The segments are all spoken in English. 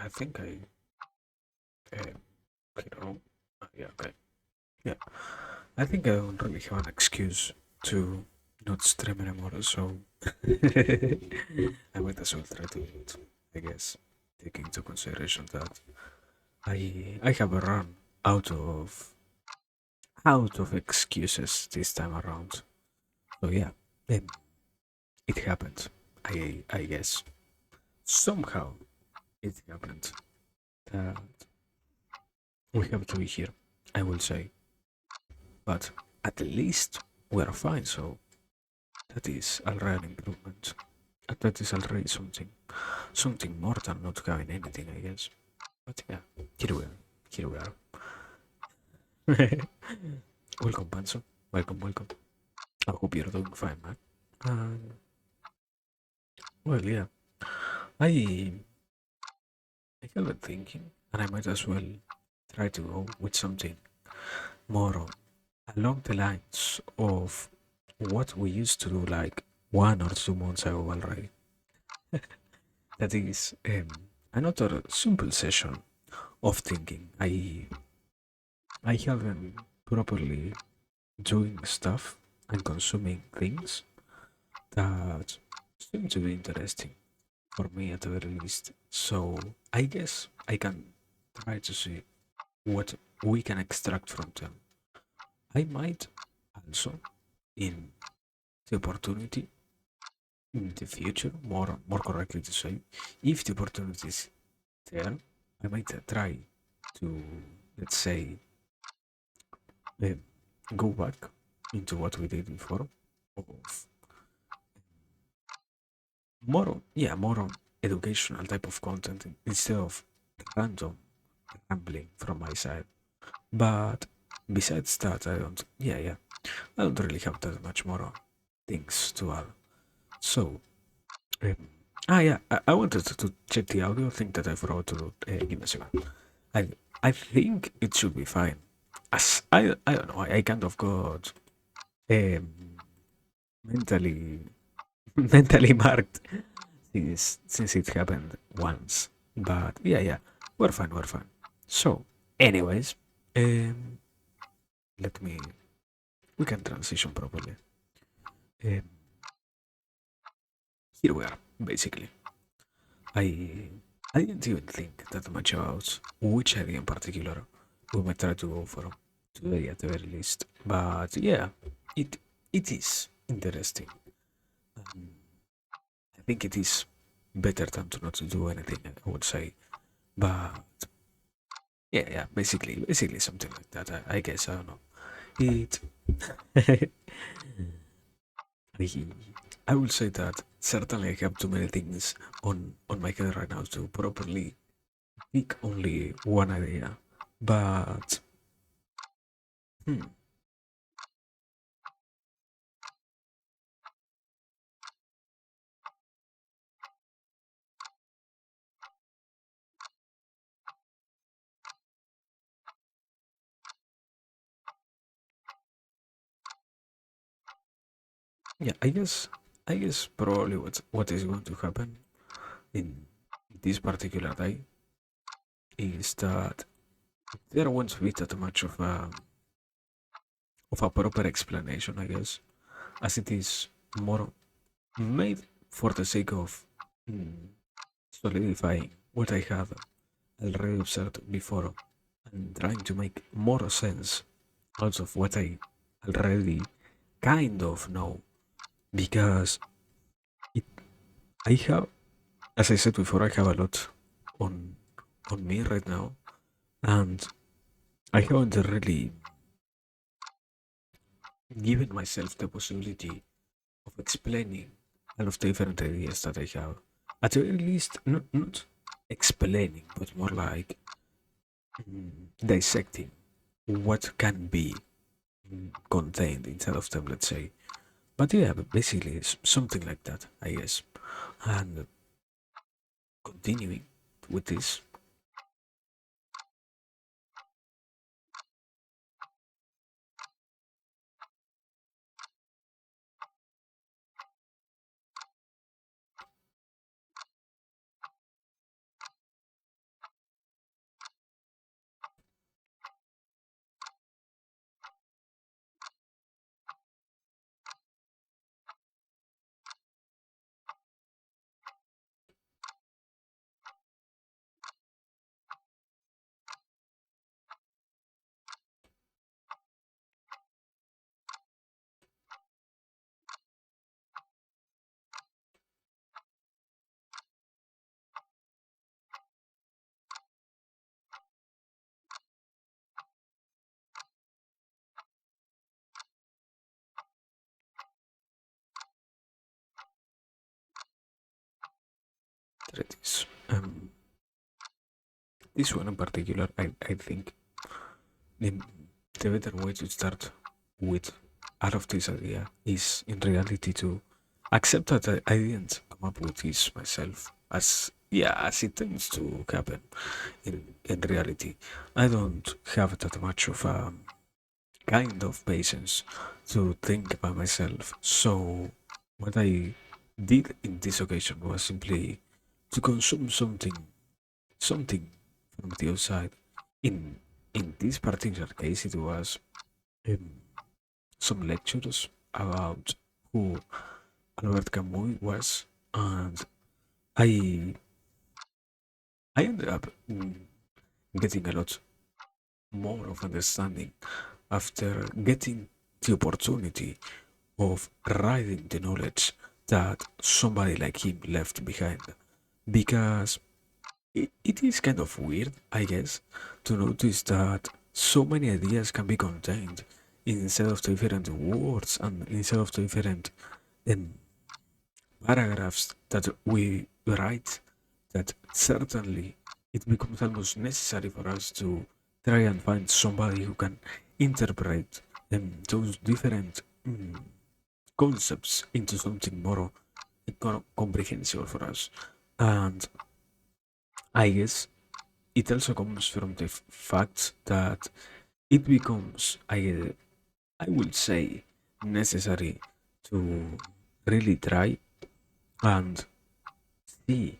I think uh, I don't know. Yeah, okay. Yeah, I think I don't really have an excuse to not stream anymore, so I might as well try to do it, I guess, taking into consideration that I have run out of out of excuses this time around. So yeah, um, it happened. I guess somehow it happened that we have to be here. I will say, but at least we are fine. So that is already an improvement. That is already something more than not having anything, I guess. But yeah, here we are. Here we are. Welcome, Panzo. Welcome, welcome. I hope you're doing fine, man. Um, well, yeah, I I have been thinking, and I might as well try to go with something more along the lines of what we used to do like 1 or 2 months ago already. That is another simple session of thinking. I have been properly doing stuff and consuming things that seem to be interesting for me at the very least. So I guess I can try to see what we can extract from them. I might also, in the opportunity, in the future, more correctly to say, if the opportunity is there, I might try to, let's say, uh, go back into what we did before of more on educational type of content instead of random rambling from my side. But besides that, I don't really have that much more things to add. So, um, yeah, I wanted to check the audio thing that I forgot to do. Give me a second. I I think it should be fine. As I don't know, I kind of got um, mentally mentally marked since it happened once. But yeah, we're fine. So, anyways, um, let me we can transition properly. Um, Here we are, basically. I I didn't even think that much about which idea in particular we might try to go for today at the very least. But yeah, it it is interesting. Um, I think it is better than to not do anything, I would say. But yeah, basically something like that. I guess I don't know. It I, I will say that certainly I have too many things on my head right now to properly pick only one idea. But hmm, yeah, I guess probably what is going to happen in this particular day is that there won't be that much of a proper explanation, I guess, as it is more made for the sake of mm, solidifying what I have already observed before and trying to make more sense out of what I already kind of know because it, I have, as I said before, I have a lot on on me right now, and I haven't really given myself the possibility of explaining all of the different ideas that I have. At the very least, not explaining, but more like dissecting what can be contained inside of them, let's say. But yeah, but basically, it's something like that, I guess. And continuing with this, try this. This one in particular, I think the, the better way to start with out of this idea is in reality to accept that I didn't come up with this myself, as yeah, as it tends to happen in reality. I don't have that much of a kind of patience to think by myself. So what I did in this occasion was simply to consume something from the outside. In in this particular case, it was um, some lectures about who Albert Camus was, and I I ended up getting a lot more of understanding after getting the opportunity of writing the knowledge that somebody like him left behind. Because it is kind of weird, I guess, to notice that so many ideas can be contained instead of different words and instead of different um, paragraphs that we write, that certainly it becomes almost necessary for us to try and find somebody who can interpret those different concepts into something more comprehensible for us. And I guess it also comes from the fact that it becomes, I would say, necessary to really try and see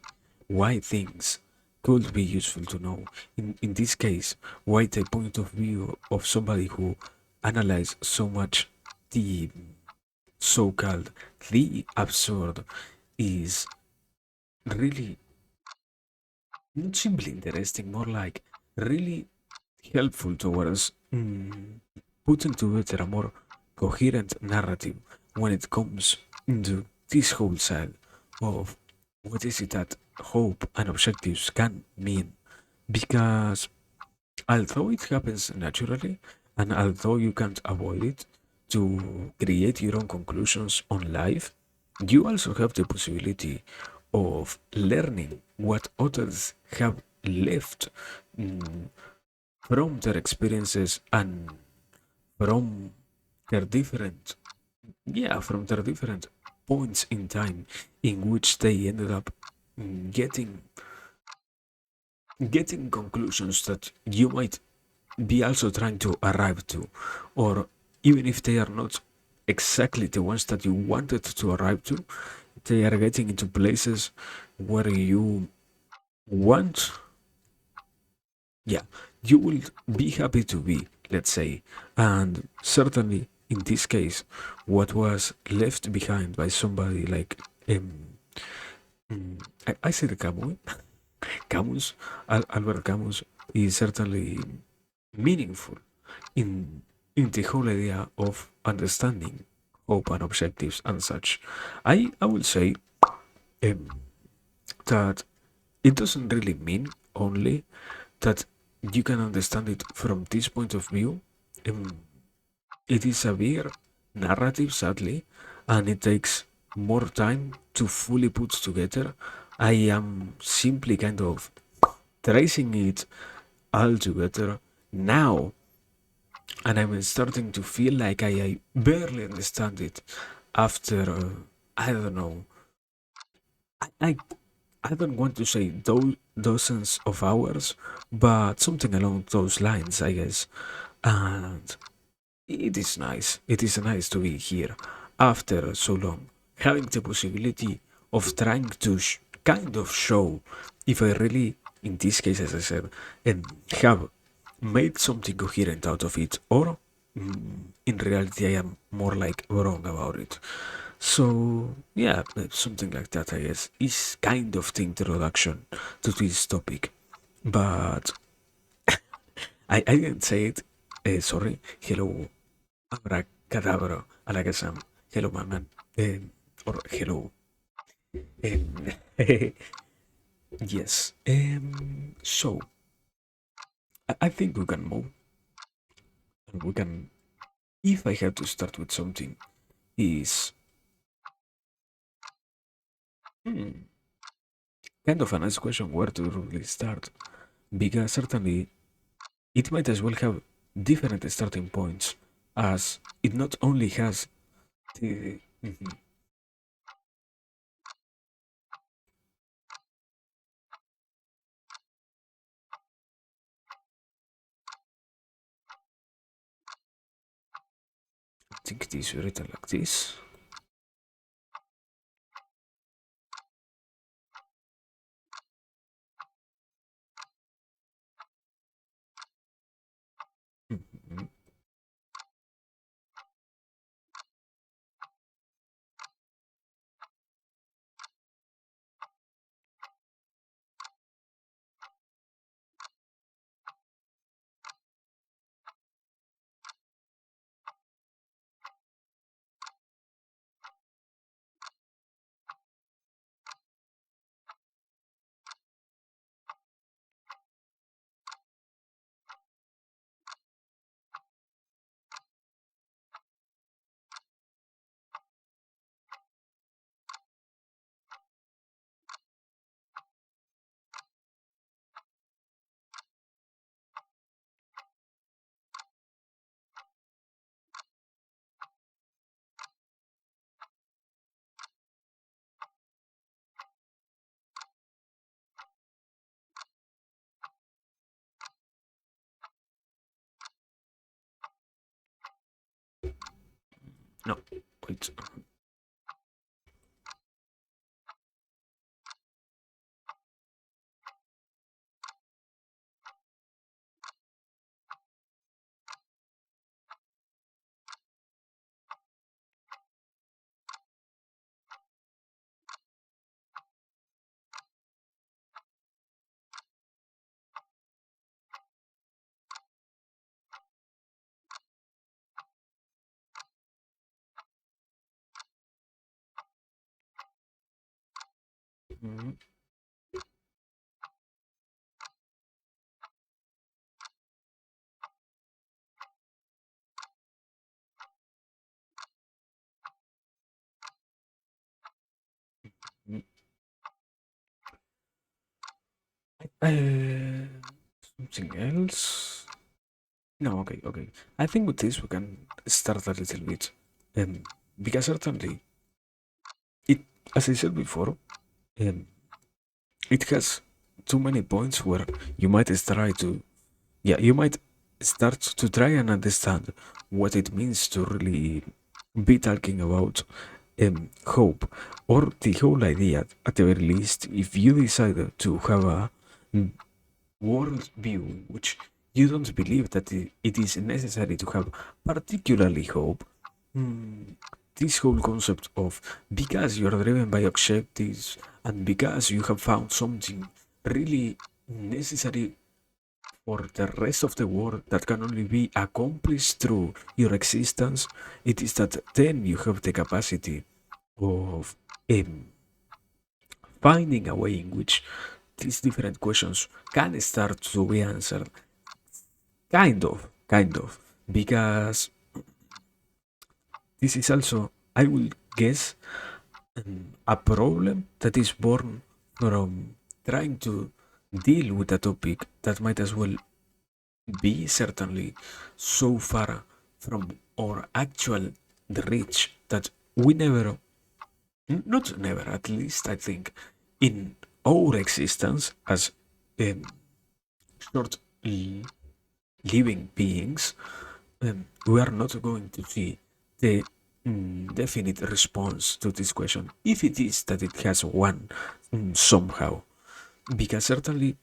why things could be useful to know. In this case, why the point of view of somebody who analyzed so much the so-called the absurd is really not simply interesting, more like really helpful towards putting together a more coherent narrative when it comes into this whole side of what is it that hope and objectives can mean. Because although it happens naturally, and although you can't avoid it to create your own conclusions on life, you also have the possibility of learning what others have left mm, from their experiences and from their different, yeah, from their different points in time in which they ended up getting getting conclusions that you might be also trying to arrive to, or even if they are not exactly the ones that you wanted to arrive to, they are getting into places where you want, yeah, you will be happy to be, let's say. And certainly in this case, what was left behind by somebody like I said Camus, Camus, Albert Camus is certainly meaningful in in the whole idea of understanding hope and objectives and such. I would say um, that it doesn't really mean only that you can understand it from this point of view. Um, it is a bigger narrative, sadly, and it takes more time to fully put together. I am simply kind of tracing it all together now, and I'm starting to feel like I barely understand it after, I don't know, I, I, I don't want to say dozens of hours, but something along those lines, I guess. And it is nice. It is nice to be here after so long, having the possibility of trying to kind of show if I really, in this case, as I said, have made something coherent out of it, or in reality, I am more like wrong about it. So, yeah, something like that, I guess, is kind of the introduction to this topic. But I didn't say it. Sorry. Hello, abracadabra, alakazam. Hello, my man. Or hello. Um, yes. So, I think we can move. And we can, if I have to start with something, is. Hmm, kind of a nice question where to really start, because certainly it might as well have different starting points, as it not only has the. Mhm. I think it is written like this. Mhm. No, wait. Mhm. Mhm. Uh, Something else? No, okay, okay. I think with this we can start a little bit. Um, because certainly, it, as I said before, um, it has too many points where you might try to, yeah, you might start to try and understand what it means to really be talking about hope, or the whole idea, at the very least, if you decide to have a world view in which you don't believe that it is necessary to have particularly hope. mm, this whole concept of because you are driven by objectives and because you have found something really necessary for the rest of the world that can only be accomplished through your existence, it is that then you have the capacity of um, finding a way in which these different questions can start to be answered. Kind of, because this is also, I will guess, a problem that is born from trying to deal with a topic that might as well be certainly so far from our actual reach that we never, not never, at least I think, in our existence as um, short living beings, we are not going to see the definite response to this question, if it is that it has one somehow. Because certainly,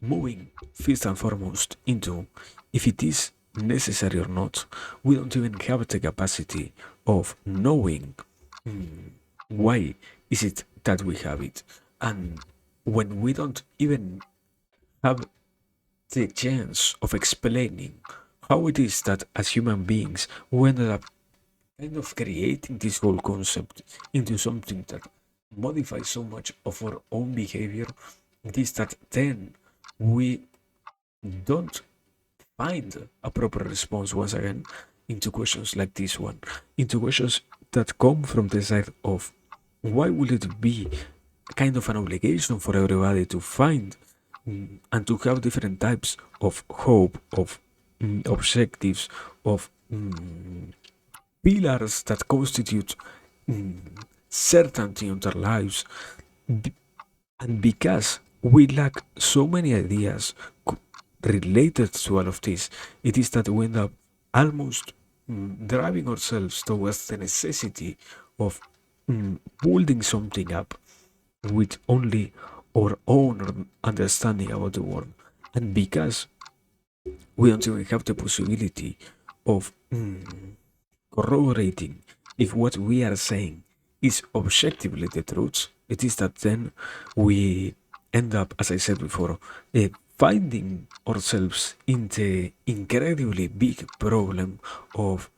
moving first and foremost into if it is necessary or not, we don't even have the capacity of knowing why is it that we have it. And when we don't even have the chance of explaining how it is that as human beings we ended up kind of creating this whole concept into something that modifies so much of our own behavior, it is that then we don't find a proper response once again into questions like this one, into questions that come from the side of why would it be kind of an obligation for everybody to find and to have different types of hope, of objectives, of pillars that constitute mm, certainty in their lives. And because we lack so many ideas related to all of this, it is that we end up almost driving ourselves towards the necessity of building something up with only our own understanding about the world. And because we don't even have the possibility of corroborating if what we are saying is objectively the truth, it is that then we end up, as I said before, finding ourselves in the incredibly big problem of,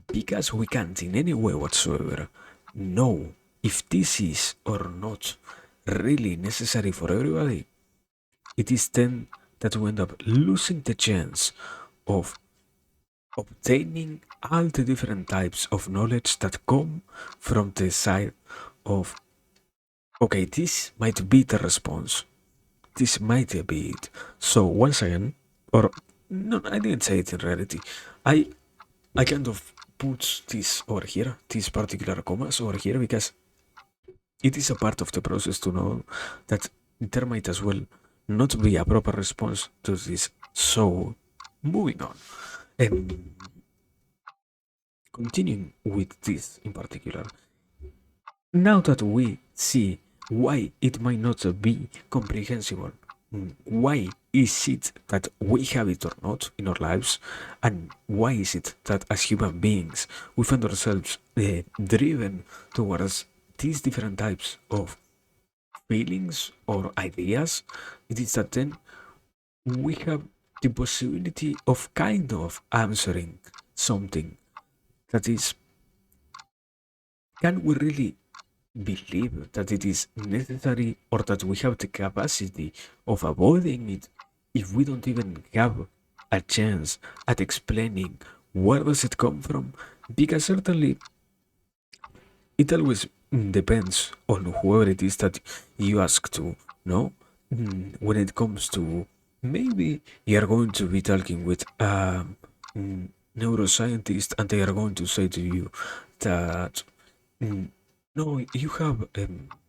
because we can't in any way whatsoever know if this is or not really necessary for everybody, it is then that we end up losing the chance of obtaining all the different types of knowledge that come from the side of, okay, this might be the response, this might be it. So once again, or no, I didn't say it in reality. I kind of put this over here, these particular commas over here, because it is a part of the process to know that there might as well not be a proper response to this. So moving on. Um, Continuing with this in particular, now that we see why it might not be comprehensible, why is it that we have it or not in our lives, and why is it that as human beings we find ourselves driven towards these different types of feelings or ideas, it is that then we have the possibility of kind of answering something that is, can we really believe that it is necessary or that we have the capacity of avoiding it if we don't even have a chance at explaining where does it come from? Because certainly it always depends on whoever it is that you ask to, no? When it comes to, maybe you are going to be talking with a neuroscientist and they are going to say to you that no, you have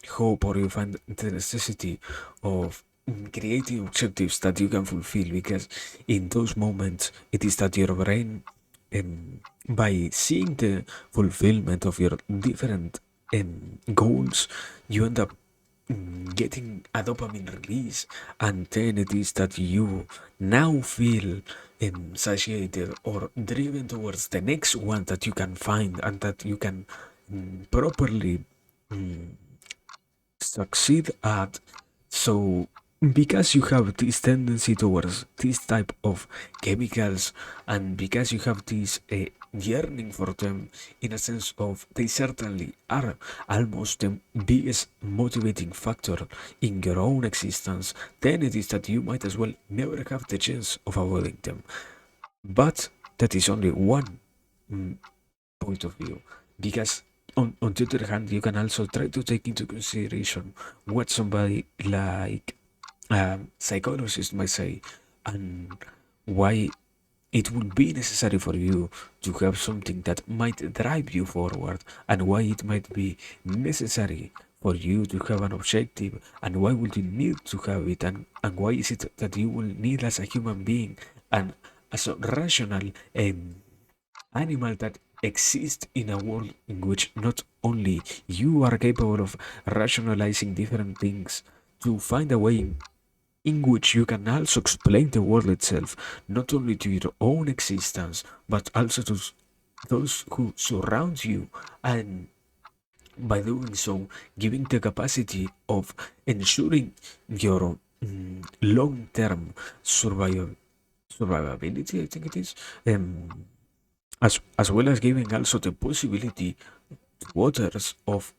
hope or you find the necessity of creating objectives that you can fulfill, because in those moments it is that your brain, by seeing the fulfillment of your different goals, you end up getting a dopamine release, and then it is that you now feel satiated or driven towards the next one that you can find and that you can properly succeed at. So because you have this tendency towards this type of chemicals, and because you have this yearning for them, in a sense of they certainly are almost the biggest motivating factor in your own existence, then it is that you might as well never have the chance of avoiding them. But that is only one point of view, because on the other hand you can also try to take into consideration what somebody like psychologist might say, and why it would be necessary for you to have something that might drive you forward, and why it might be necessary for you to have an objective, and why would you need to have it, and why is it that you will need as a human being and as a rational animal that exists in a world in which not only you are capable of rationalizing different things to find a way in which you can also explain the world itself, not only to your own existence, but also to those who surround you, and by doing so, giving the capacity of ensuring your long-term survivability, I think it is, as well as giving also the possibility to others of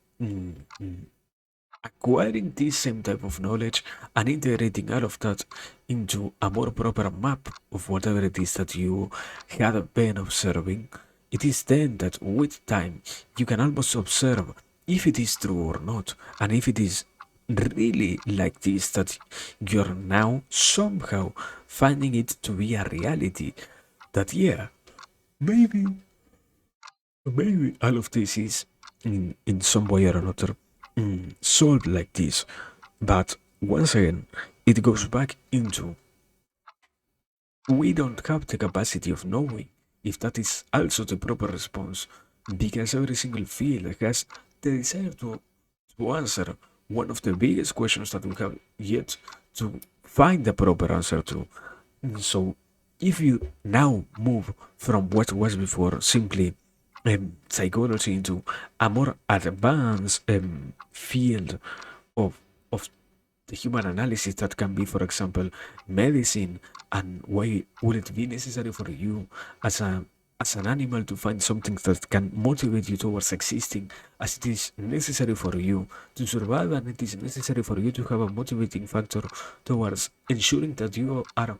acquiring this same type of knowledge and integrating all of that into a more proper map of whatever it is that you had been observing. It is then that with time you can almost observe if it is true or not, and if it is really like this, that you're now somehow finding it to be a reality, that yeah, maybe maybe all of this is in some way or another solved like this. But once again, it goes back into we don't have the capacity of knowing if that is also the proper response, because every single field has the desire to answer one of the biggest questions that we have yet to find the proper answer to. So, if you now move from what was before simply psychology into a more advanced field of of the human analysis that can be, for example, medicine, and why would it be necessary for you as an animal to find something that can motivate you towards existing, as it is necessary for you to survive, and it is necessary for you to have a motivating factor towards ensuring that you are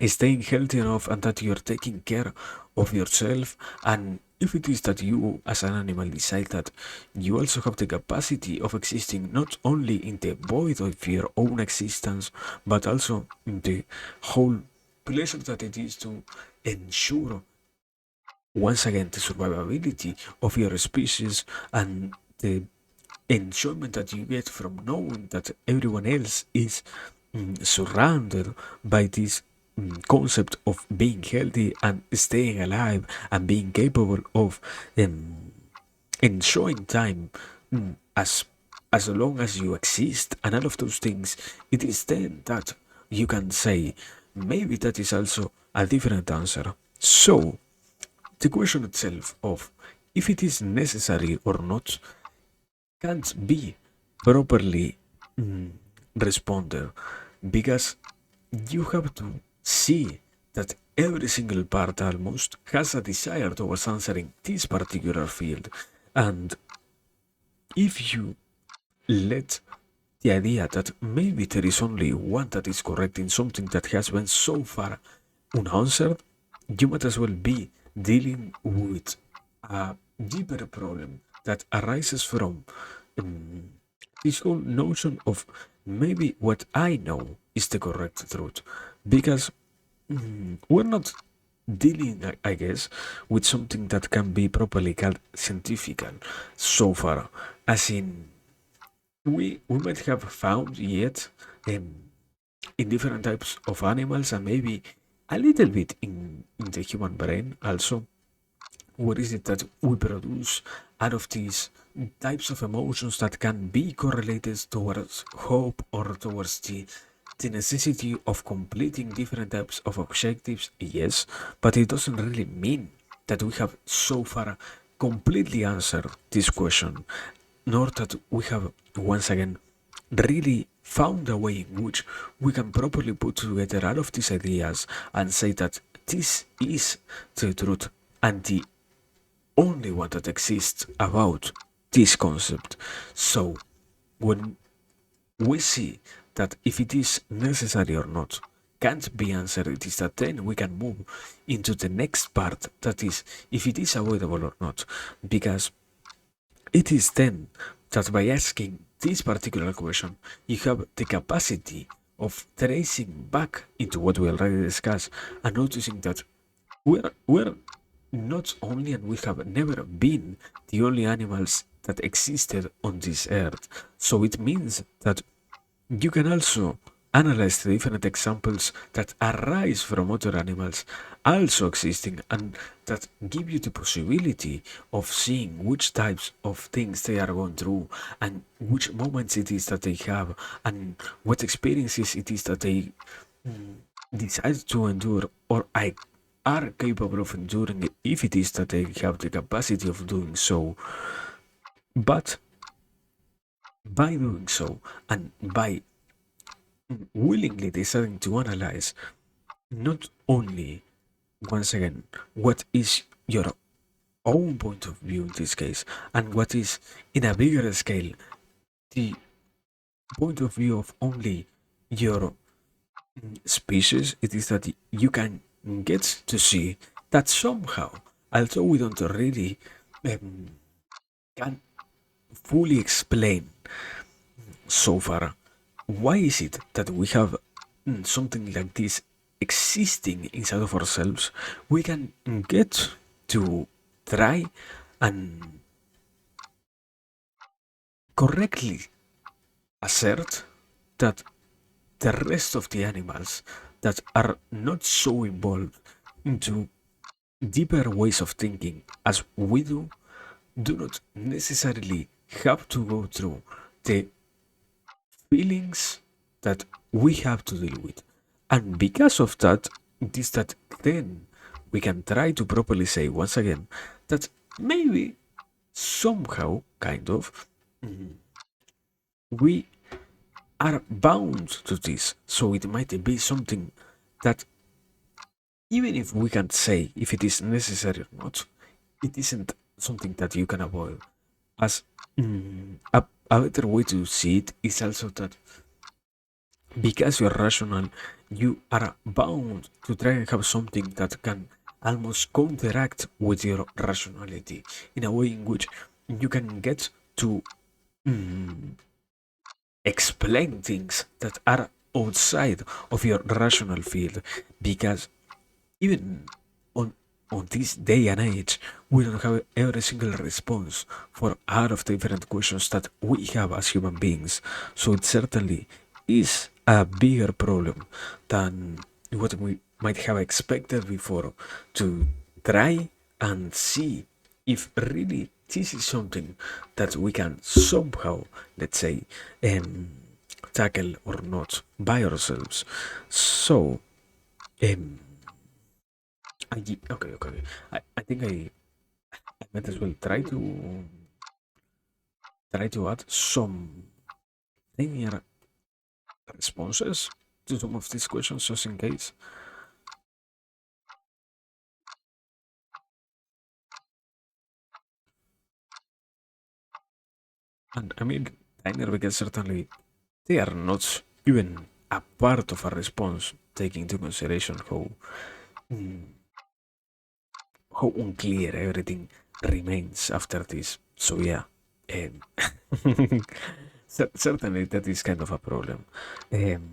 staying healthy enough and that you're taking care of yourself. And if it is that you as an animal decide that you also have the capacity of existing not only in the void of your own existence, but also in the whole pleasure that it is to ensure once again the survivability of your species, and the enjoyment that you get from knowing that everyone else is surrounded by this concept of being healthy and staying alive and being capable of um, enjoying time as long as you exist, and all of those things, it is then that you can say maybe that is also a different answer. So the question itself of if it is necessary or not can't be properly mm, responded, because you have to see that every single part almost has a desire towards answering this particular field. And if you let the idea that maybe there is only one that is correct in something that has been so far unanswered, you might as well be dealing with a deeper problem that arises from um, this whole notion of maybe what I know is the correct truth. Because we're not dealing, I guess, with something that can be properly called scientific so far. As in, we might have found yet um, in different types of animals, and maybe a little bit in the human brain also, what is it that we produce out of these types of emotions that can be correlated towards hope or towards the necessity of completing different types of objectives? Yes, but it doesn't really mean that we have so far completely answered this question, nor that we have once again really found a way in which we can properly put together all of these ideas and say that this is the truth and the only one that exists about this concept. So, when we see that if it is necessary or not can't be answered, it is that then we can move into the next part, that is, if it is avoidable or not. Because it is then that by asking this particular question, you have the capacity of tracing back into what we already discussed and noticing that we're not only, and we have never been, the only animals that existed on this earth. So it means that you can also analyze the different examples that arise from other animals also existing, and that give you the possibility of seeing which types of things they are going through, and which moments it is that they have, and what experiences it is that they decide to endure, or I are capable of enduring it, if it is that they have the capacity of doing so. But by doing so, and by willingly deciding to analyze not only, once again, what is your own point of view in this case, and what is, in a bigger scale, the point of view of only your species, it is that you can get to see that somehow, although we don't really can fully explain so far, why is it that we have something like this existing inside of ourselves? We can get to try and correctly assert that the rest of the animals that are not so involved into deeper ways of thinking as we do not necessarily have to go through the feelings that we have to deal with. And because of that, it is that then we can try to properly say once again that maybe somehow, kind of, we are bound to this. So it might be something that, even if we can't say if it is necessary or not, it isn't something that you can avoid. As a better way to see it is also that because you're rational, you are bound to try and have something that can almost counteract with your rationality in a way in which you can get to explain things that are outside of your rational field, because even on on this day and age, we don't have every single response for a lot of different questions that we have as human beings. So it certainly is a bigger problem than what we might have expected before, to try and see if really this is something that we can somehow, let's say, tackle or not by ourselves. So, um, okay. I think I might as well try to add some linear responses to some of these questions just in case. And I mean, linear because certainly they are not even a part of a response, taking into consideration how unclear everything remains after this. So yeah, um, certainly that is kind of a problem. Um,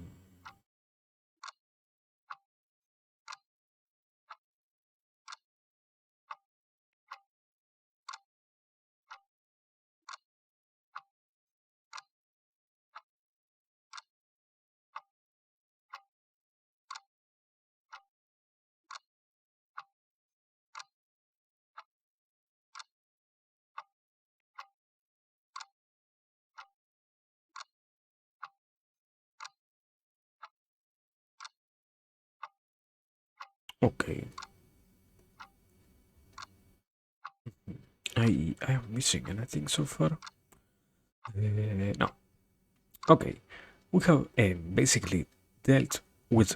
okay, I am missing anything so far. No. Okay, we have basically dealt with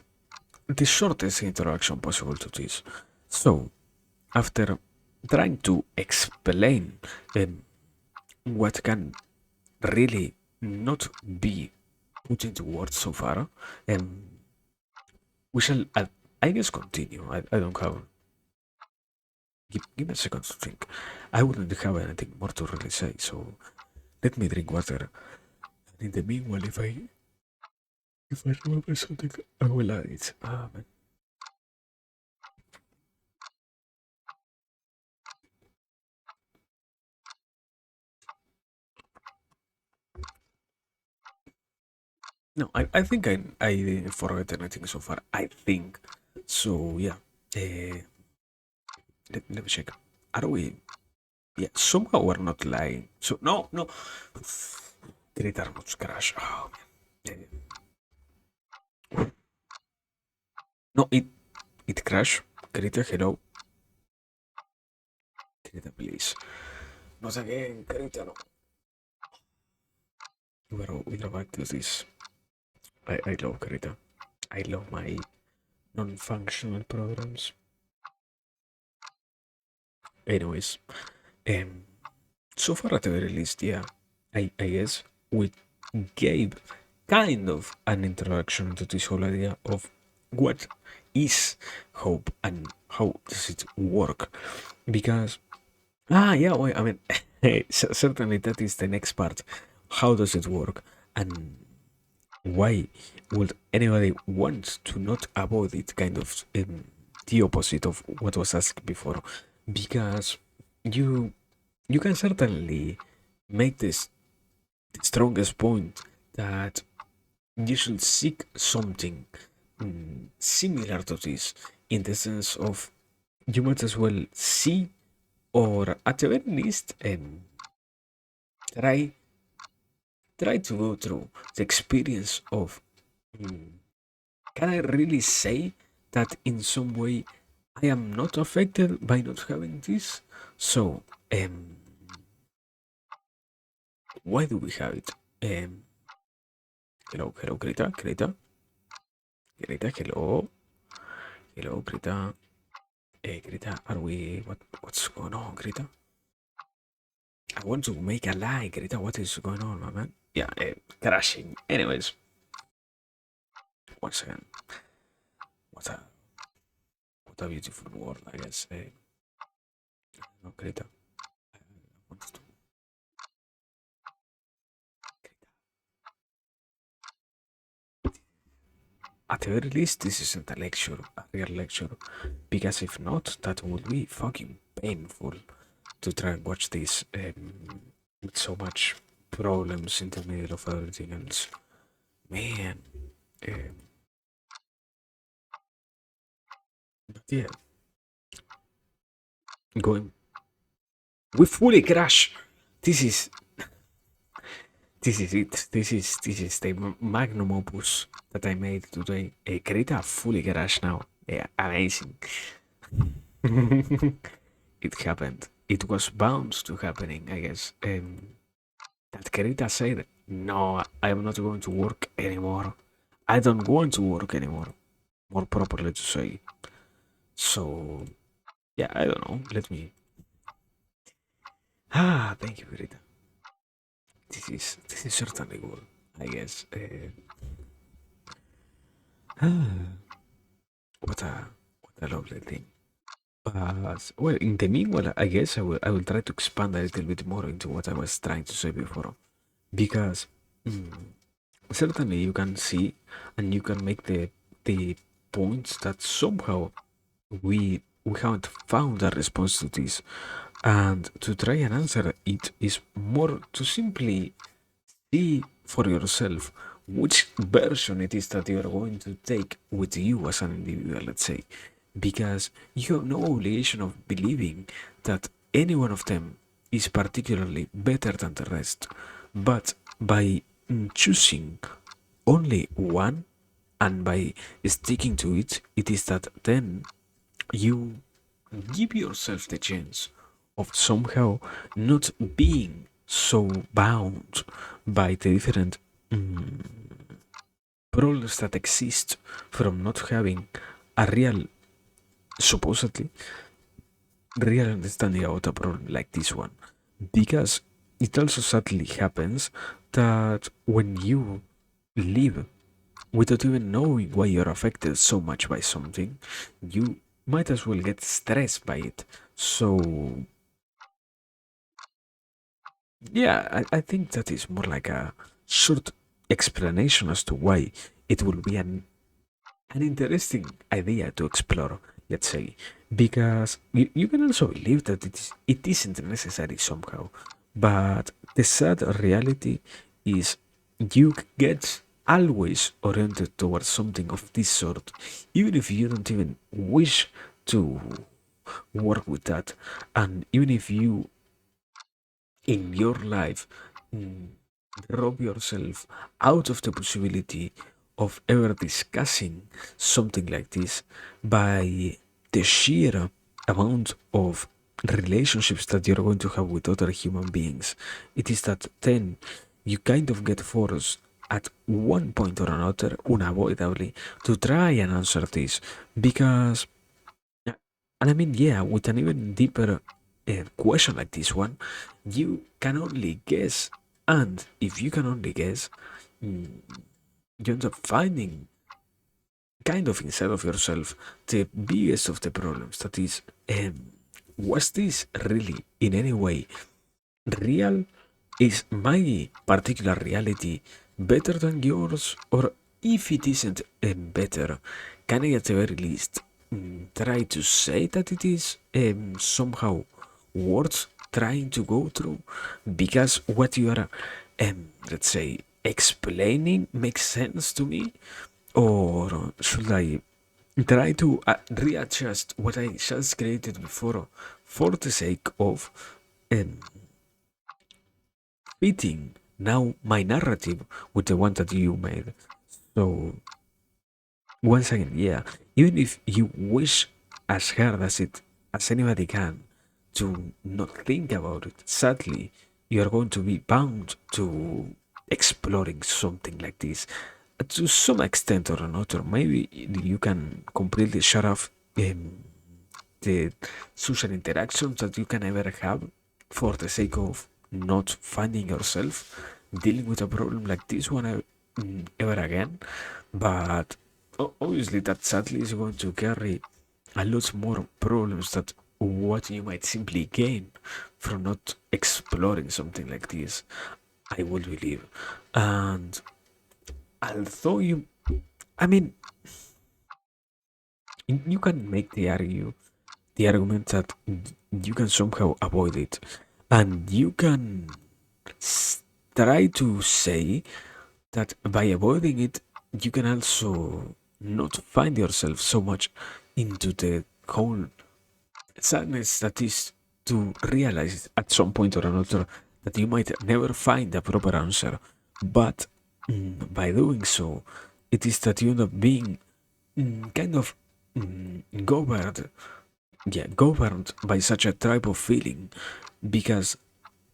the shortest introduction possible to this. So, after trying to explain what can really not be put into words so far, um, we shall, I guess, continue. I don't have. Give me a second to think. I wouldn't have anything more to really say, so let me drink water. And in the meanwhile, if I remember something, I will add it. Ah, man. No, I think I didn't forget anything so far. I think so. Yeah. Uh, let me check. Are we? Yeah. Somehow we're not lying. So no. Greater Notes crash. Oh man. No, it crashed. Greta, hello. Greta, please. Not again. Greta, no. We're back to this. I love Greta. I love my non-functional programs. Anyways, um, so far at the very least, yeah, I guess we gave kind of an introduction to this whole idea of what is hope and how does it work. Because, yeah, well, I mean, certainly that is the next part. How does it work? And why would anybody want to not avoid it? Kind of the opposite of what was asked before, because you you can certainly make this the strongest point that you should seek something similar to this, in the sense of you might as well see, or at the very least try to go through the experience of, can I really say that in some way I am not affected by not having this? So why do we have it? Hello, Greta, hello, Greta. Greta, are we? What's going on, Greta? I want to make a lie, Greta. What is going on, my man? Yeah, crashing. Anyways, once again, what a what a beautiful world, I guess. No, Greta. I want to. At the very least, this isn't a lecture, a real lecture, because if not, that would be fucking painful to try and watch this with so much problems in the middle of everything else. Man, um, but yeah, going. We fully crash. This is this is it. This is the magnum opus that I made today. Greta fully crash now. Yeah, amazing. It happened. It was bound to happening, I guess. That Greta said, "No, I am not going to work anymore. I don't want to work anymore." More properly to say. So yeah, I don't know. Let me. Thank you, Greta. This is certainly good, I guess. What a lovely thing. But well, in the meanwhile, I guess I will try to expand a little bit more into what I was trying to say before, because certainly you can see and you can make the points that somehow we haven't found a response to this, and to try and answer it is more to simply see for yourself which version it is that you are going to take with you as an individual, let's say, because you have no obligation of believing that any one of them is particularly better than the rest, but by choosing only one and by sticking to it, it is that then you give yourself the chance of somehow not being so bound by the different problems that exist from not having a real, supposedly, real understanding about a problem like this one. Because it also sadly happens that when you live without even knowing why you're affected so much by something, you might as well get stressed by it. So, yeah, I think that is more like a short explanation as to why it will be an interesting idea to explore, let's say, because you can also believe that it isn't necessary somehow, but the sad reality is you get always oriented towards something of this sort, even if you don't even wish to work with that, and even if you in your life rob yourself out of the possibility of ever discussing something like this by the sheer amount of relationships that you're going to have with other human beings. It is that then you kind of get forced at one point or another, unavoidably, to try and answer this because, and I mean, yeah, with an even deeper question like this one, you can only guess. And if you can only guess, mm, you end up finding kind of inside of yourself the biggest of the problems. That is, was this really in any way real? Is my particular reality better than yours, or if it isn't better, can I at the very least try to say that it is somehow worth trying to go through? Because what you are, let's say, explaining makes sense to me, or should I try to readjust what I just created before for the sake of um, fitting now my narrative with the one that you made? So, once again, yeah, even if you wish as hard as anybody can to not think about it, sadly, you are going to be bound to exploring something like this to some extent or another. Maybe you can completely shut off the social interactions that you can ever have for the sake of not finding yourself dealing with a problem like this one ever again. But obviously, that sadly is going to carry a lot more problems that what you might simply gain from not exploring something like this. I would believe. And although I mean, you can make the argument that you can somehow avoid it, and you can try to say that by avoiding it, you can also not find yourself so much into the whole sadness that is to realize at some point or another that you might never find a proper answer. But by doing so, it is that you end up being kind of governed, yeah, governed by such a type of feeling, because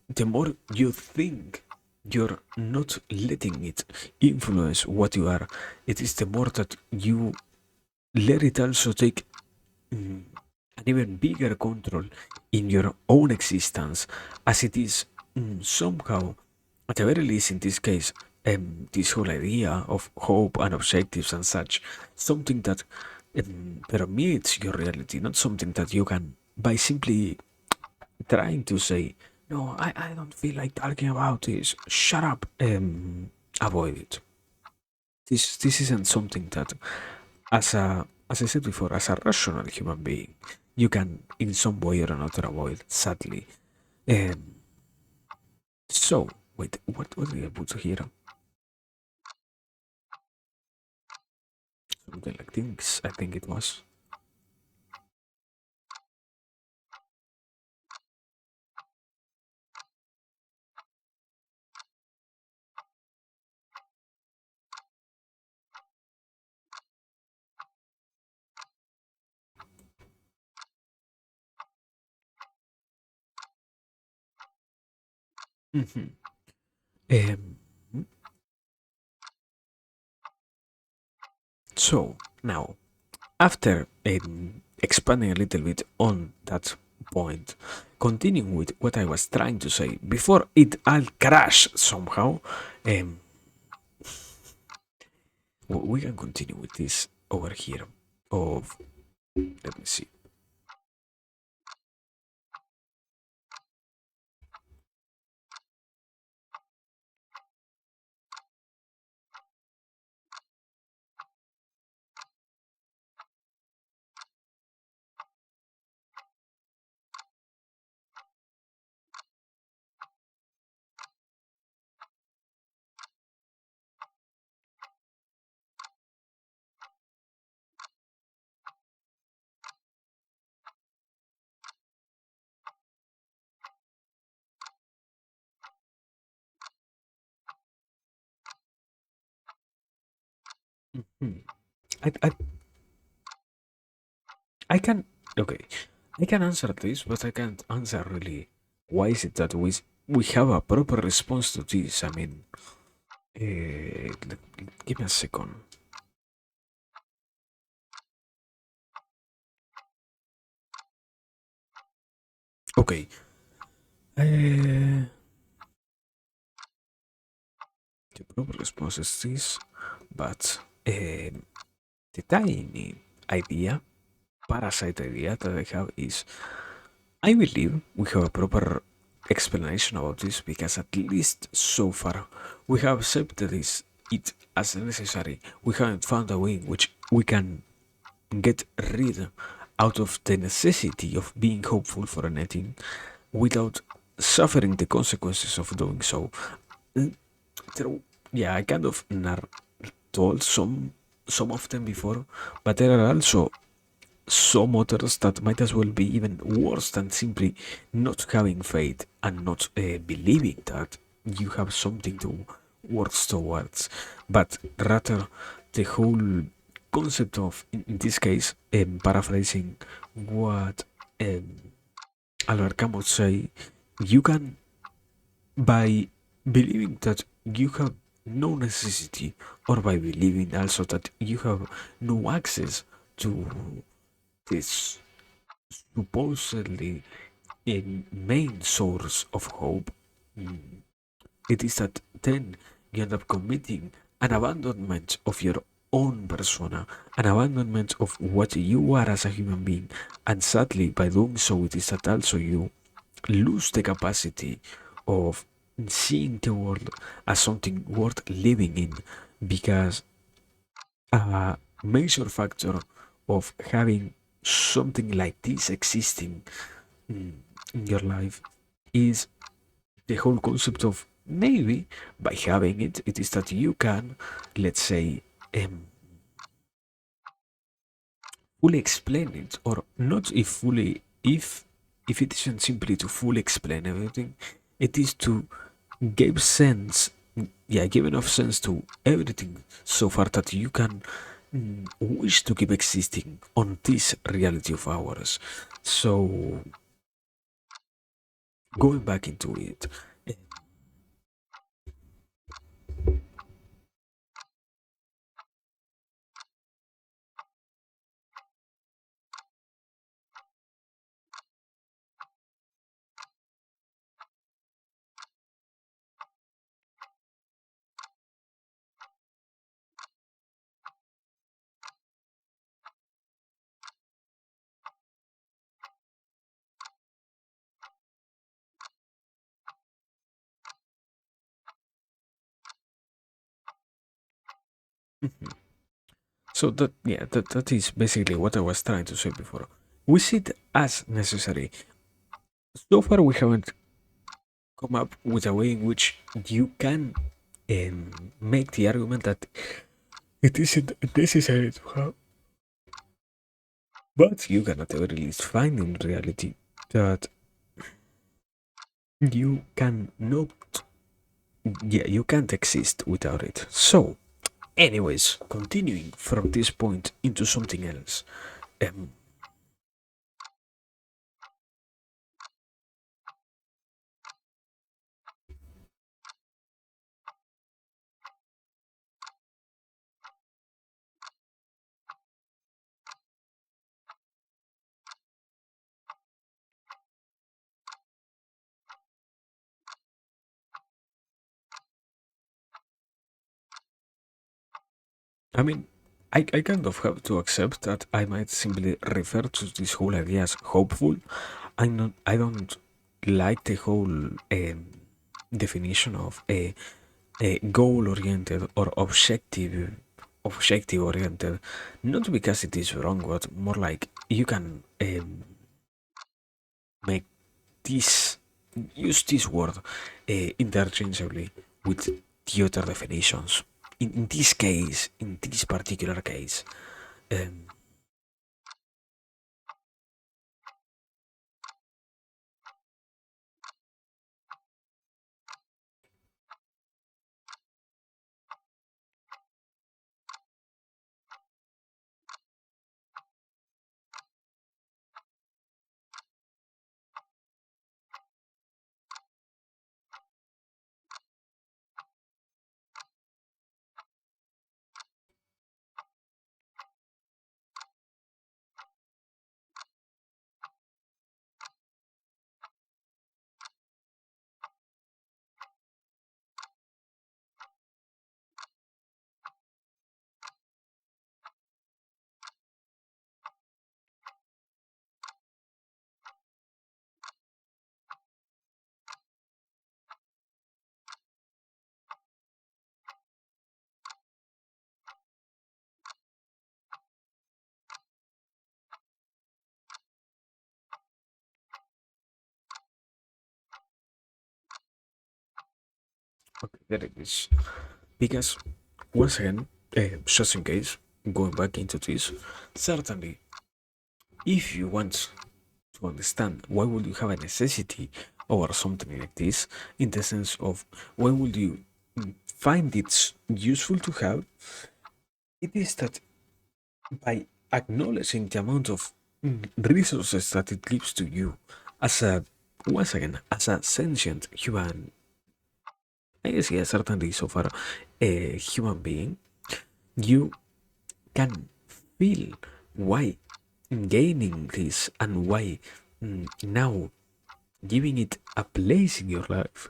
the more you think you're not letting it influence what you are, it is the more that you let it also take an even bigger control in your own existence, as it is somehow, at the very least in this case, this whole idea of hope and objectives and such, something that permeates your reality, not something that you can, by simply trying to say, no, I don't feel like talking about this, shut up, avoid it. This isn't something that, as I said before, as a rational human being, you can in some way or another avoid, sadly. Um, so, wait, what did I put here? Something like this, I think it was. Mhm. Um, so, now, after expanding a little bit on that point, continuing with what I was trying to say before it all crashed somehow, um, we can continue with this over here. Of let me see. Hmm. I, I I can okay. I can answer this, but I can't answer really. Why is it that we have a proper response to this? I mean, give me a second. Okay. Uh, the proper response is this, but the tiny idea, parasite idea that I have is, I believe we have a proper explanation about this because at least so far we have accepted it as necessary. We haven't found a way in which we can get rid out of the necessity of being hopeful for anything without suffering the consequences of doing so. Mm, yeah, I kind of told some of them before, but there are also some others that might as well be even worse than simply not having faith and not believing that you have something to work towards, but rather the whole concept of, in this case, paraphrasing what um, Albert Camus say, you can, by believing that you have no necessity, or by believing also that you have no access to this supposedly a main source of hope, mm, it is that then you end up committing an abandonment of your own persona, an abandonment of what you are as a human being, and sadly, by doing so, it is that also you lose the capacity of seeing the world as something worth living in, because a major factor of having something like this existing mm, in your life is the whole concept of maybe by having it, it is that you can, let's say, um, fully explain it, or not if fully, if it isn't simply to fully explain everything, it is to give sense, yeah, give enough sense to everything so far that you can wish to keep existing on this reality of ours. So going back into it, so that, yeah, that is basically what I was trying to say before. We see it as necessary. So far, we haven't come up with a way in which you can make the argument that it isn't necessary to have, but you can at the very least find in reality that you can not, yeah, you can't exist without it. So, anyways, continuing from this point into something else. Um, I mean, I kind of have to accept that I might simply refer to this whole idea as hopeful. I don't like the whole definition of a goal oriented or objective oriented. Not because it is wrong, but more like you can make this use this word interchangeably with the other definitions. In this case, in this particular case, um, Okay, there it is. Because, once again, just in case, going back into this, certainly, if you want to understand why would you have a necessity or something like this, in the sense of why would you find it useful to have, it is that by acknowledging the amount of resources that it gives to you as a, once again, as a sentient human, I guess, yeah, certainly so far, a human being, you can feel why gaining this and why now giving it a place in your life,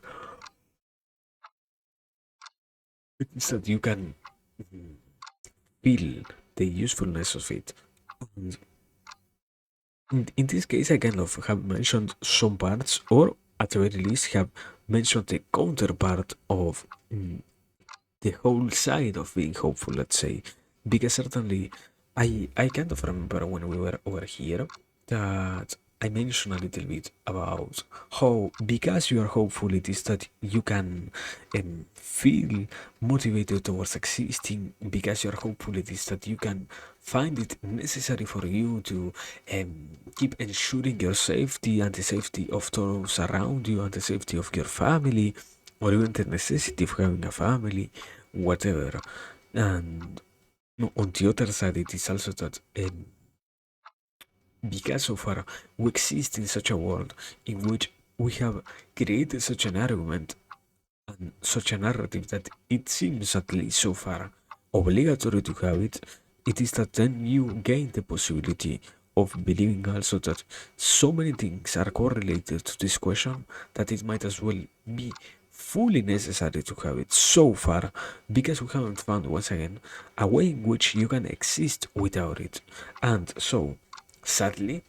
it is that you can feel the usefulness of it. And in this case, I kind of have mentioned some parts, or at the very least, have mentioned the counterpart of the whole side of being hopeful, let's say. Because certainly, I kind of remember when we were over here that I mentioned a little bit about how, because you are hopeful, it is that you can feel motivated towards existing. Because you are hopeful, it is that you can find it necessary for you to keep ensuring your safety and the safety of those around you and the safety of your family, or even the necessity of having a family, whatever. And no, on the other side, it is also that because so far we exist in such a world in which we have created such an argument and such a narrative that it seems, at least so far, obligatory to have it, it is that then you gain the possibility of believing also that so many things are correlated to this question that it might as well be fully necessary to have it so far, because we haven't found, once again, a way in which you can exist without it. And so, sadly,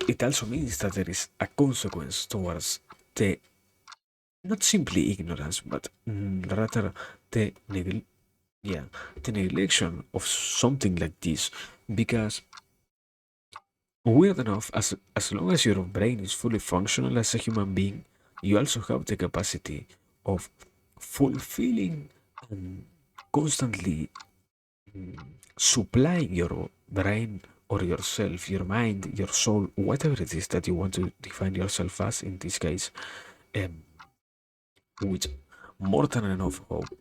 it also means that there is a consequence towards the, not simply ignorance, but rather the yeah, the neglection of something like this. Because weird enough, as long as your brain is fully functional as a human being, you also have the capacity of fulfilling and constantly supplying your brain or yourself, your mind, your soul, whatever it is that you want to define yourself as in this case, um, with more than enough hope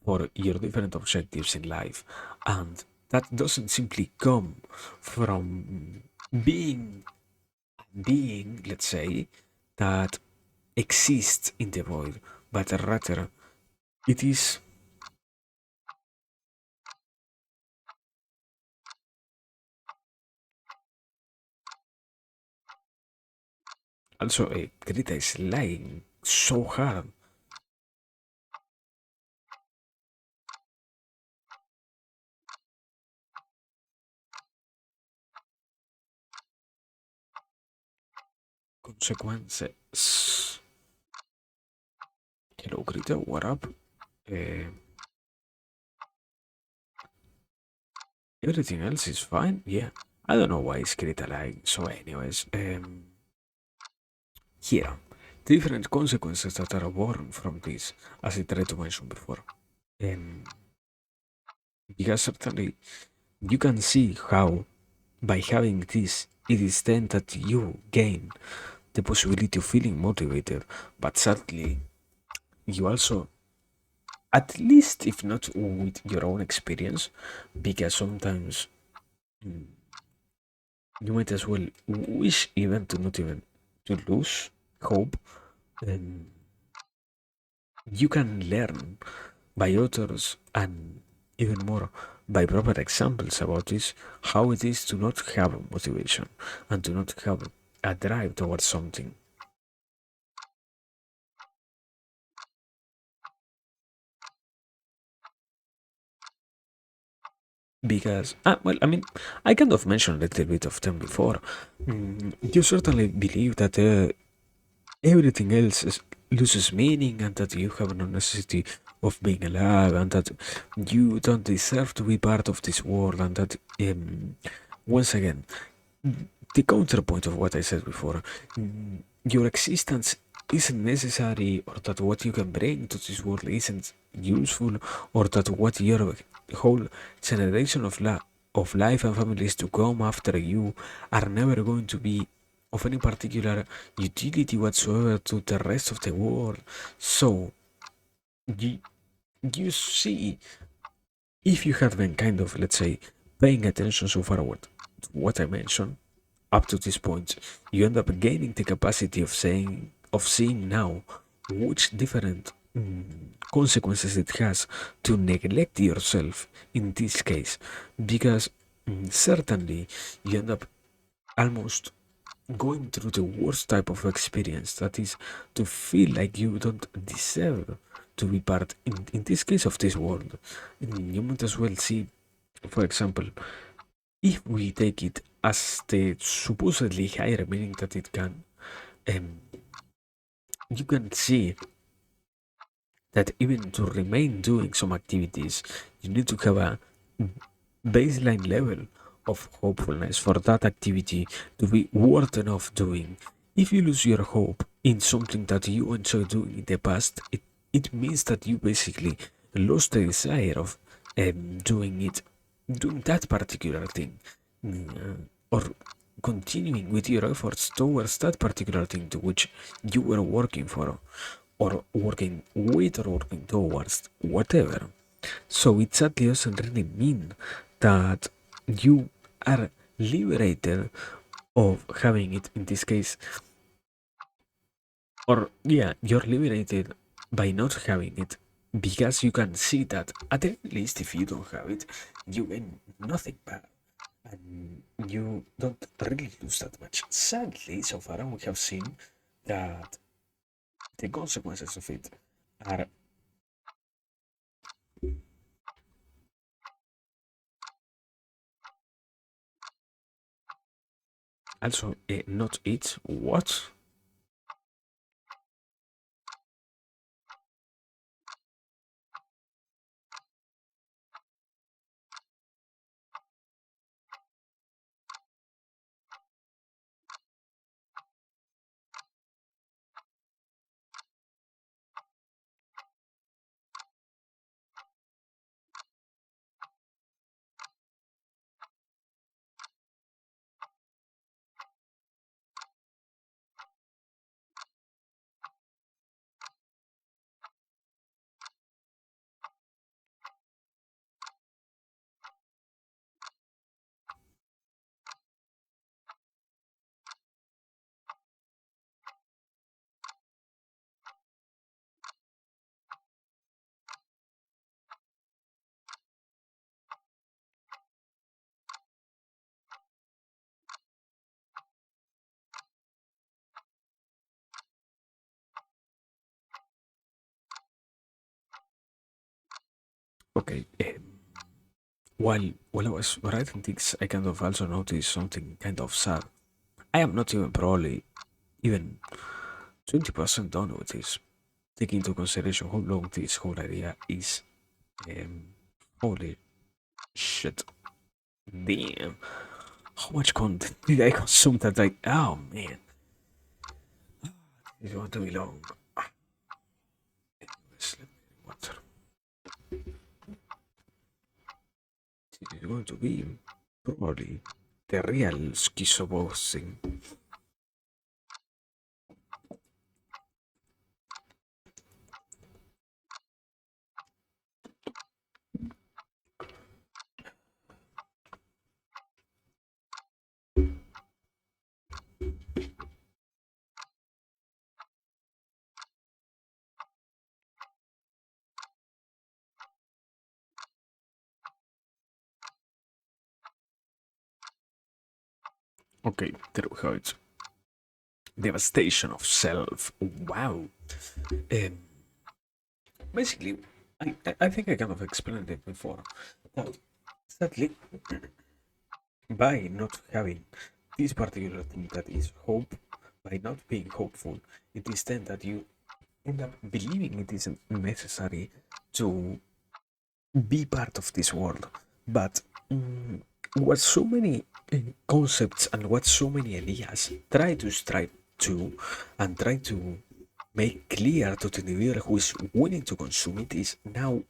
for your different objectives in life. And that doesn't simply come from being being, let's say, that exists in the void, but rather it is also a Greta is lying so hard. Consequences. Hello, Greta, what up? Uh, Everything else is fine? Yeah. I don't know why it's Greta lying. So, anyways, here, the different consequences that are born from this, as I tried to mention before. Um, because certainly you can see how, by having this, it is then that you gain the possibility of feeling motivated, but sadly, you also, at least if not with your own experience, because sometimes you might as well wish even to not even to lose hope, and you can learn by others and even more by proper examples about this, how it is to not have motivation and to not have a drive towards something. Because, well, I mean, I kind of mentioned a little bit of them before. You certainly believe that everything else loses meaning, and that you have no necessity of being alive, and that you don't deserve to be part of this world, and that, once again, the counterpoint of what I said before, your existence isn't necessary, or that what you can bring to this world isn't useful, or that what your whole generation of life and families to come after you are never going to be of any particular utility whatsoever to the rest of the world. So you, you see, if you have been kind of, let's say, paying attention so far what I mentioned up to this point, you end up gaining the capacity of seeing now which different consequences it has to neglect yourself in this case, because certainly you end up almost going through the worst type of experience, that is to feel like you don't deserve to be part in this case of this world. You might as well see, for example, if we take it as the supposedly higher meaning that it can, um, you can see that even to remain doing some activities, you need to have a baseline level of hopefulness for that activity to be worth enough doing. If you lose your hope in something that you enjoyed doing in the past, it means that you basically lost the desire of doing that particular thing, or continuing with your efforts towards that particular thing to which you were working for, or working with, or working towards, whatever. So it sadly doesn't really mean that you are liberated of having it in this case, or yeah, you're liberated by not having it, because you can see that at the least if you don't have it, you gain nothing bad, and you don't really lose that much. Sadly, so far we have seen that the consequences of it are also not it. What? Okay. While I was writing this, I kind of also noticed something kind of sad. I am not even probably even 20% done with this. Taking into consideration how long this whole idea is. Um, Holy shit. Damn. How much content did I consume that I. Oh man. This is going to be long. Anyways, let me water. This is going to be probably the real schizo thing. Okay, there we have it. Devastation of self. Wow. Um, Basically, I think I kind of explained it before. That sadly, by not having this particular thing that is hope, by not being hopeful, it is then that you end up believing it isn't necessary to be part of this world. But what so many concepts and what so many ideas try to strive to and try to make clear to the individual who is willing to consume it is now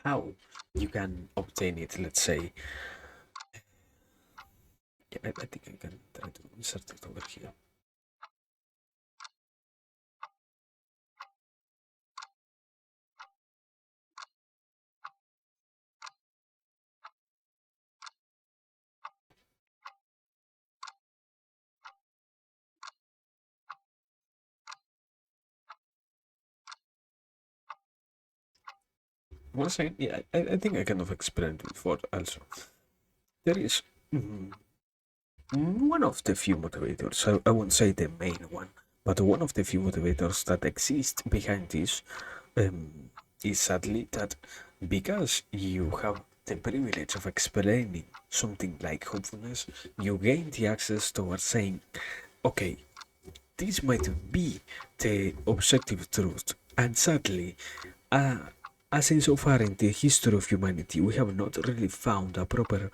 how you can obtain it. Let's say, yeah, I think I can try to insert it over here. Once again, yeah, I think I kind of explained before also. There is one of the few motivators, I won't say the main one, but one of the few motivators that exist behind this is sadly that because you have the privilege of explaining something like hopefulness, you gain the access towards saying, okay, this might be the objective truth, and sadly, uh, as in so far in the history of humanity, we have not really found a proper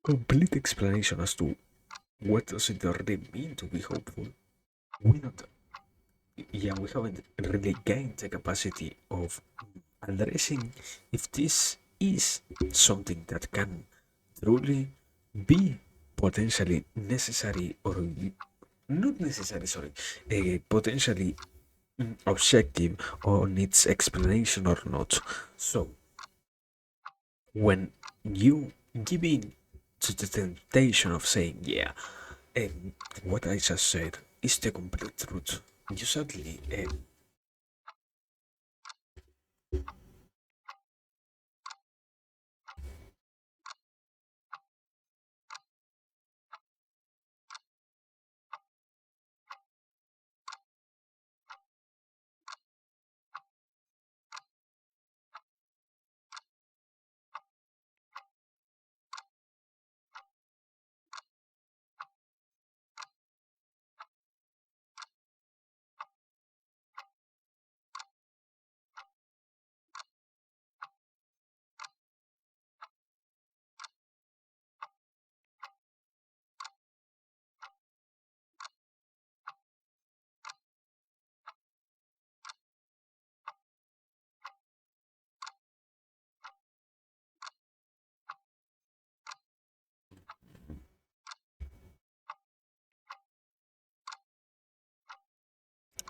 complete explanation as to what does it really mean to be hopeful. We not, yeah, we haven't really gained the capacity of addressing if this is something that can truly be potentially necessary or not necessary, sorry, potentially objective on its explanation or not. So, when you give in to the temptation of saying, yeah, what I just said is the complete truth, you suddenly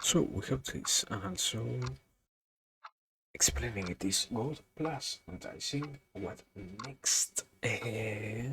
so we have this, and also explaining it is good. Plus, I think what next? Yeah,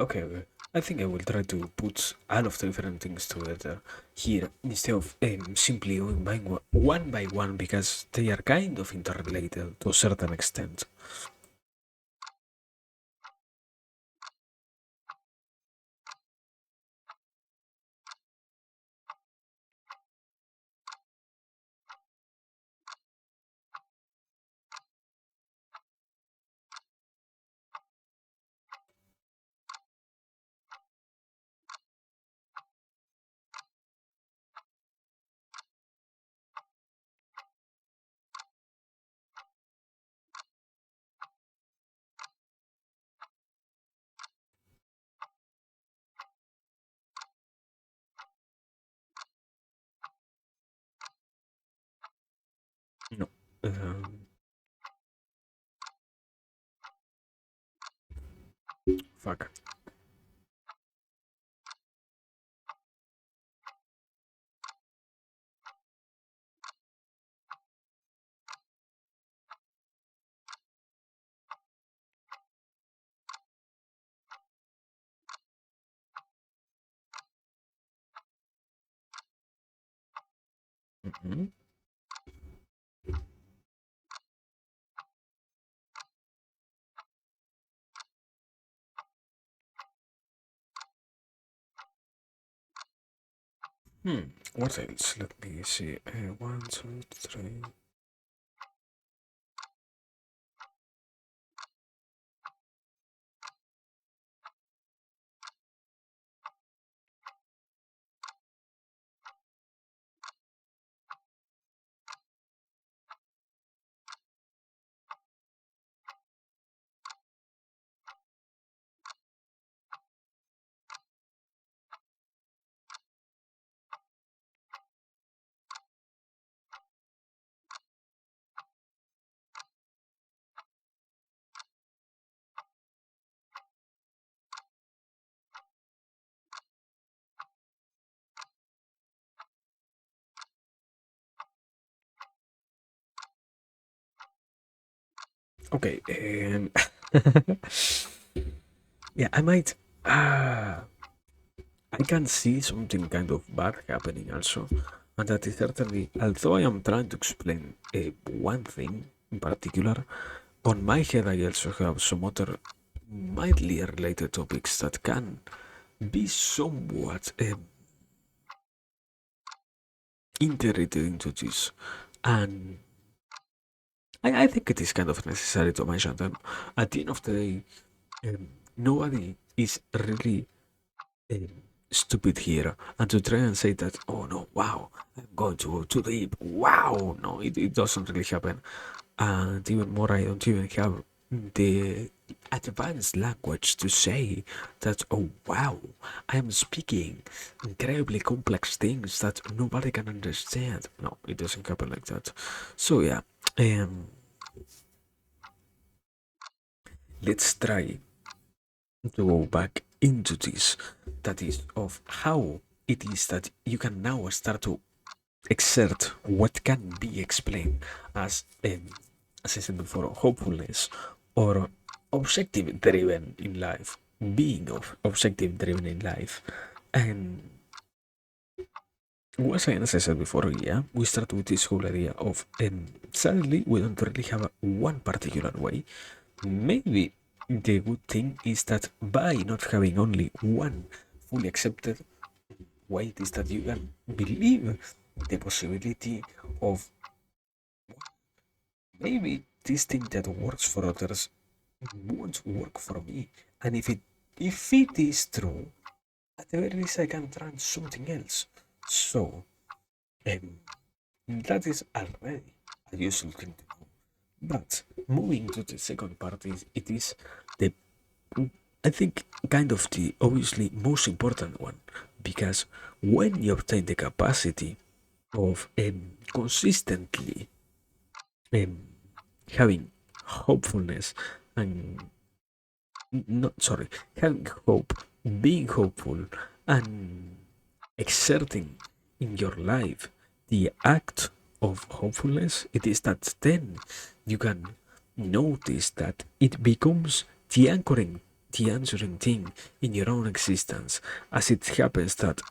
okay, okay. I think I will try to put all of the different things together here instead of simply going by one by one because they are kind of interrelated to a certain extent. No. Fuck. Mhm. Hmm. What else? Let me see. One, two, three. Okay. Yeah, I might. I can see something kind of bad happening also, and that is certainly. Although I am trying to explain one thing in particular, on my head I also have some other mildly related topics that can be somewhat integrated into this, and I think it is kind of necessary to mention them. At the end of the day, nobody is really um, stupid here, and to try and say that, oh no, wow, I'm going to go too deep, wow, no, it doesn't really happen. And even more, I don't even have the advanced language to say that, oh wow, I'm speaking incredibly complex things that nobody can understand. No, it doesn't happen like that. So yeah, um let's try to go back into this, that is of how it is that you can now start to exert what can be explained as I said before, hopefulness or objective driven in life, being of objective driven in life. And once again, as I said before, yeah, we start with this whole idea of sadly we don't really have one particular way. Maybe the good thing is that by not having only one fully accepted way, it is that you can believe the possibility of maybe this thing that works for others won't work for me. And if it is true, at the very least I can try something else. So um, that is already a useful thing to know. But moving to the second part is it is the I think kind of the obviously most important one, because when you obtain the capacity of consistently um, having hopefulness and not sorry having hope, being hopeful, and exerting in your life the act of hopefulness, it is that then you can notice that it becomes the answering thing in your own existence, as it happens that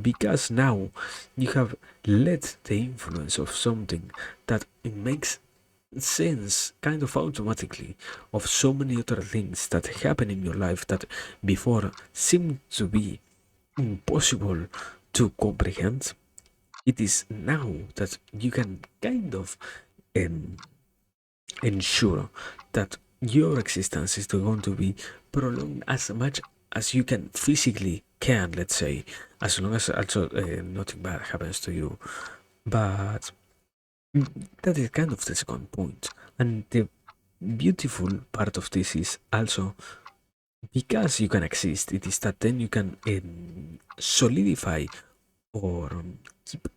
because now you have let the influence of something that it makes sense kind of automatically of so many other things that happen in your life that before seemed to be impossible to comprehend. It is now that you can kind of um, ensure that your existence is going to be prolonged as much as you can physically can, let's say, as long as also nothing bad happens to you. But that is kind of the second point. And the beautiful part of this is also because you can exist, it is that then you can solidify or keep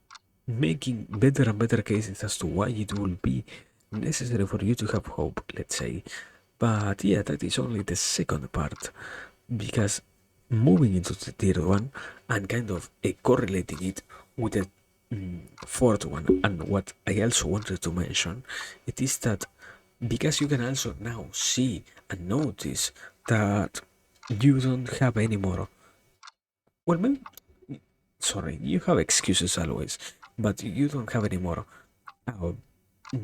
making better and better cases as to why it will be necessary for you to have hope, let's say. But yeah, that is only the second part, because moving into the third one and kind of correlating it with the fourth one, and what I also wanted to mention, it is that because you can also now see and notice that you don't have any more, well, maybe, sorry, you have excuses always, but you don't have any more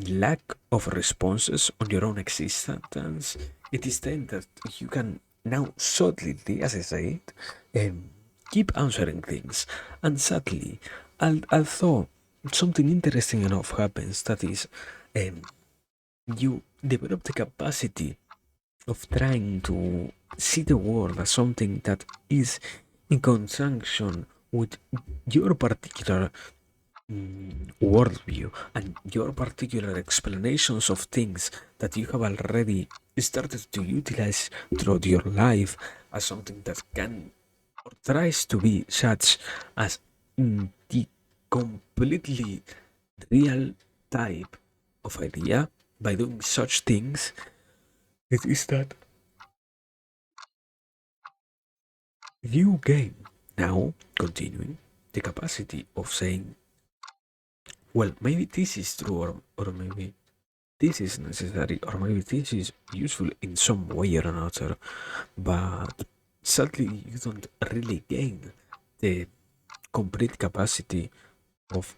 lack of responses on your own existence. It is then that you can now subtly, as I said, keep answering things. And sadly, although something interesting enough happens, that is, um, you develop the capacity of trying to see the world as something that is in conjunction with your particular worldview and your particular explanations of things that you have already started to utilize throughout your life as something that can or tries to be such as the completely real type of idea. By doing such things, it is that you gain now, continuing, the capacity of saying, well, maybe this is true, or maybe this is necessary, or maybe this is useful in some way or another, but sadly, you don't really gain the complete capacity of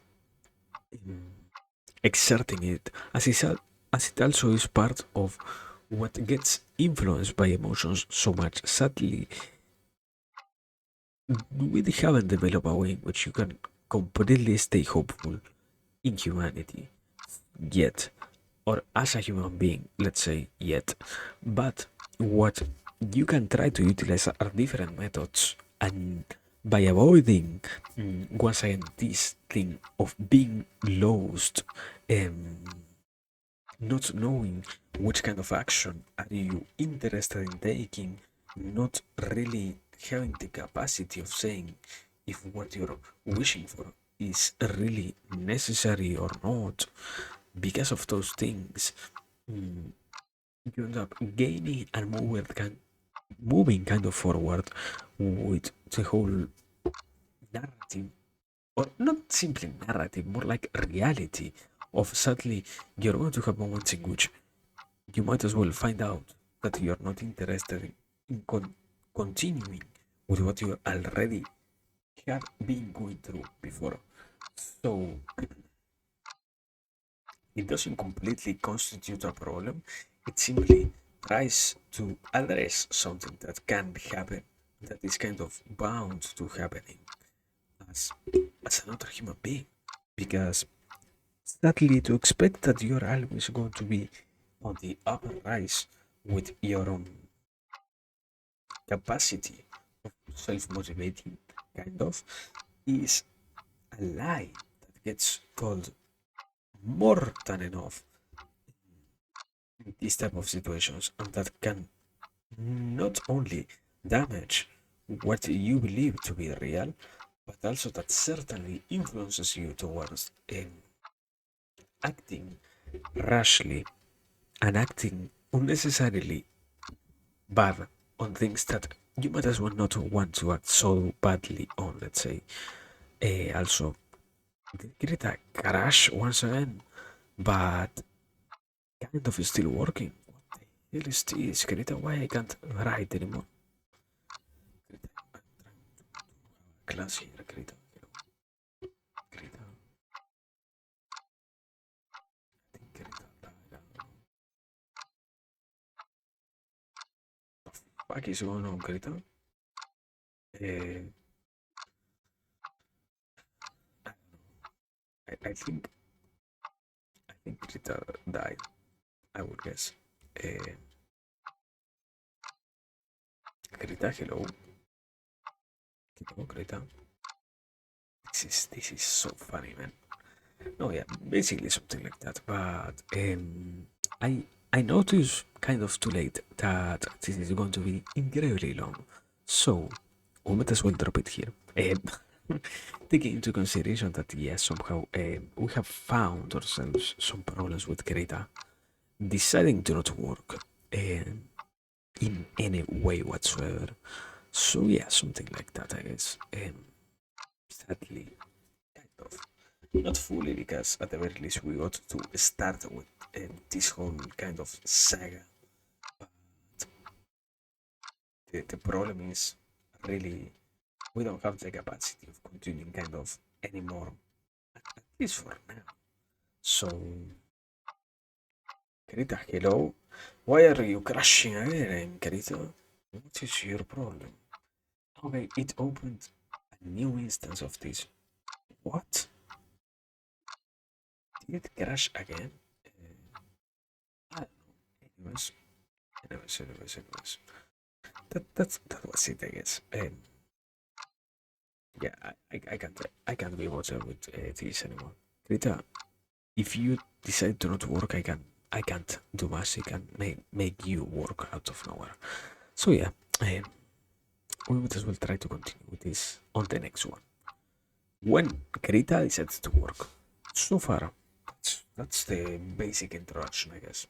exerting it, as it also is part of what gets influenced by emotions so much. Sadly, we haven't developed a way in which you can completely stay hopeful in humanity yet, or as a human being, let's say, yet. But what you can try to utilize are different methods, and by avoiding once again this thing of being lost, um, not knowing which kind of action are you interested in taking, not really having the capacity of saying if what you're wishing for is really necessary or not. Because of those things, mm, you end up gaining and moving kind of forward with the whole narrative, or not simply narrative, more like reality of suddenly you're going to have moments in which you might as well find out that you're not interested in continuing with what you already have been going through before. So it doesn't completely constitute a problem. It simply tries to address something that can happen, that is kind of bound to happening as, as another human being. Because sadly, to expect that you're always going to be on the upper rise with your own capacity of self-motivating, kind of, is a lie that gets told more than enough in these type of situations, and that can not only damage what you believe to be real, but also that certainly influences you towards acting rashly and acting unnecessarily bad on things that you might as well not want to act so badly on, let's say. Also, Greta crash once again, but kind of still working. What the hell is this? Greta, why I can't write anymore? Greta, I'm trying to have a class here, Greta. Greta, I think Greta died. I don't know. What is going on, Greta? Uh, I think Greta died. I would guess. Uh, Greta, hello. Hello, Greta. This is so funny, man. No, yeah, basically something like that. But I I noticed kind of too late that this is going to be incredibly long, so we might as well drop it here. Taking into consideration that yes, somehow we have found ourselves some problems with Greta, deciding to not work in any way whatsoever. So yeah, something like that, I guess. Sadly, kind of. Not fully, because at the very least we got to start with this whole kind of saga. But the problem is really we don't have the capacity of continuing kind of anymore least for now. So, Karita, hello. Why are you crashing again, Karita? What is your problem? Okay, it opened a new instance of this. What? Did it crash again? I don't know. Anyways. That was it, I guess. Yeah, I can't be bothered with this anymore. Rita, if you decide to not work, I can't do much. I can make you work out of nowhere. So yeah, um, we would as well try to continue with this on the next one. When Greta decides to work. So far, that's the basic introduction, I guess.